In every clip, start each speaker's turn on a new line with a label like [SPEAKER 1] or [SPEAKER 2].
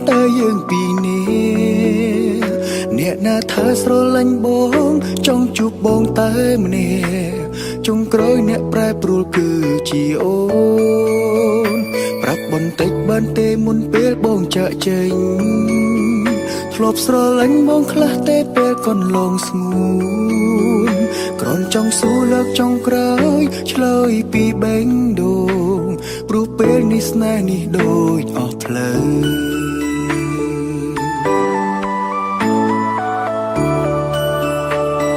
[SPEAKER 1] តែយើងពីរនេះអ្នកណាថាស្រឡាញ់បងចង់ជួបបងតែម្នាក់ចុងក្រោយអ្នកប្រែប្រួលគឺជាអូនប្រាប់បន្តិចបានទេមុនពេលបងចាក់ចេញធ្លាប់ស្រឡាញ់បងខ្លះទេពេលកន្លងស្ងួនគ្រាន់ចង់សួរលើកចុងក្រោយឆ្លើយពីបេងដូងព្រោះពេលនេះស្នេហ៍នេះដូចអស់ផ្លូវ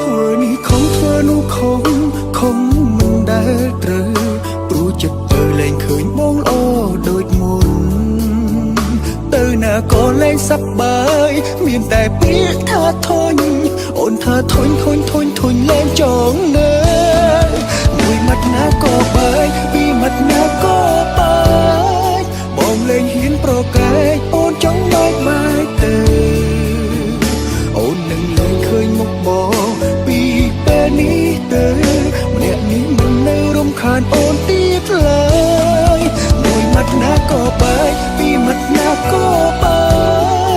[SPEAKER 1] ធ្វើនេះខំធ្វើនោះខំមិនដែលត្រូវព្រោះចិត្តទៅលែងឃើញបងល្អដូចមុនទៅណាក៏លែងសប្បាយមានតែពាក្យថាធុញអូនថាធុញលែងចង់នៅមួយមាត់ណាក៏បាយពីរមាត់ណាក៏បាយបងលែងហ៊ានប្រកែកអូនចង់បាយទៅអូននឹងលែងឃើញមុខបងពីពេលនេះទៅម្នាក់នេះមិននៅរំខានអូនទៀតឡើយមួយមាត់ណាក៏បាយពីរមាត់ណាក៏បា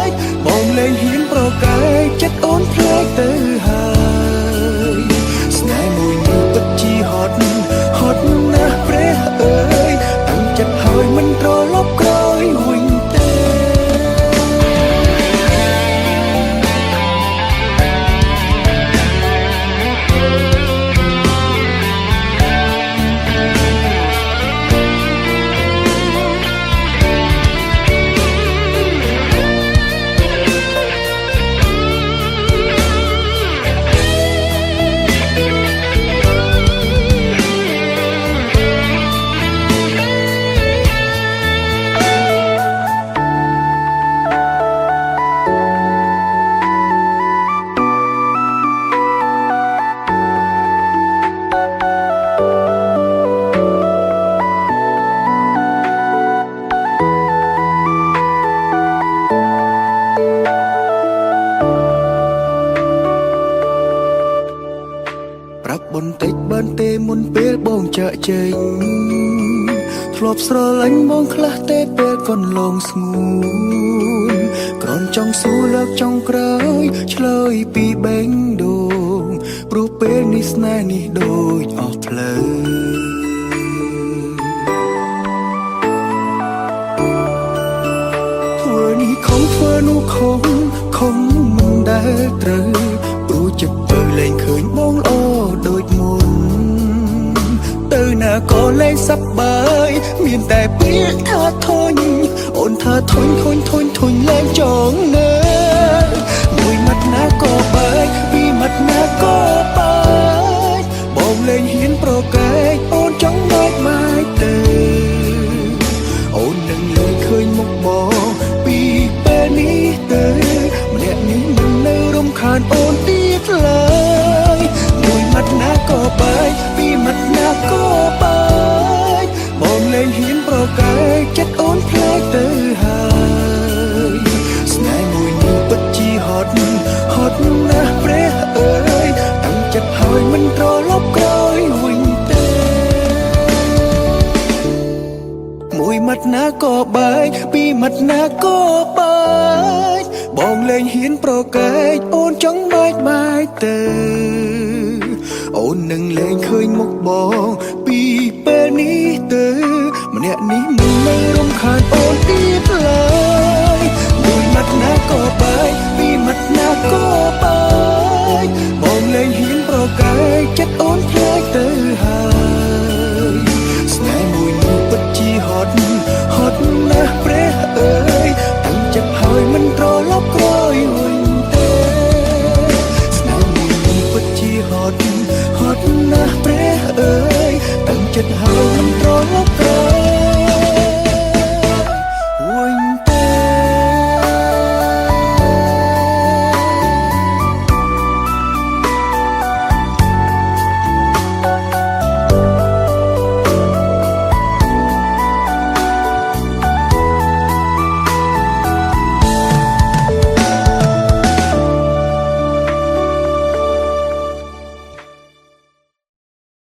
[SPEAKER 1] យបងលែងហ៊ានប្រកែកចិត្តអូនផ្លែកទៅហើយស្នេហ៍មួយនេះពិតជាហត់ណាស់ព្រះអើយតាំងចិត្តហើយមិនត្រឡប់ក្រោយវិញទេប្រាប់បន្តិចបានទេមុនពេលបងចាក់ចេញធ្លាប់ស្រឡាញ់បងខ្លះទេពេលកន្លងស្ងួនគ្រាន់ចង់សួរលើកចុងក្រោយឆ្លើយពីបេងដូងព្រោះពេលនេះស្នេហ៍នេះដូចអស់ផ្លូវធ្វើនេះខំធ្វើនោះខំមិនដែលត្រូវព្រោះចិត្តទៅលែងឃើញបងល្អដូចមុនទៅណាក៏លែងសប្បាយមានតែពាក្យថាធុញអូនថាធុញលែងចង់នៅមួយមាត់ណាក៏បាយពីរមាត់ណាក៏បាយបងលែងហ៊ានប្រកែកអូនចង់បាយទៅអូននឹងលែងឃើញមុខបងពីពេលនេះទៅម្នាក់នេះមិននៅរំខានអូនទៀតឡើយមួយមាត់ណាក៏បាយពីរមាត់ណាក៏បាយបងលែងហ៊ានប្រកែកចិត្តអូនផ្លែកទៅហើយស្នេហ៍មួយនេះពិតជាហត់ណាស់ព្រះអើយតាំងចិត្តហើយមិនត្រឡប់ក្រោយវិញទេមួយមាត់ណាក៏បាយពីរមាត់ណាក៏បាយបងលែងហ៊ានប្រកែកអូនចង់បាយទៅអូននឹងលែងឃើញមុខបងពីពេលនេះទៅម្នាក់នេះមិននៅរំខានអូនទៀតឡើយមួយមាត់ណាក៏បាយពីរមាត់ណាក៏បាយបងលែងហ៊ានប្រកែកចិត្តអូនផ្លែកទៅហើយស្នេហ៍មួយនេះពិតជាហត់ណាស់ព្រះអើយតាំងចិត្តហើយមិនត្រឡប់ក្រោយវិញទេស្នេហ៍មួយនេះពិតជាហត់ណាស់ព្រះអើយតាំងចិត្តហើយ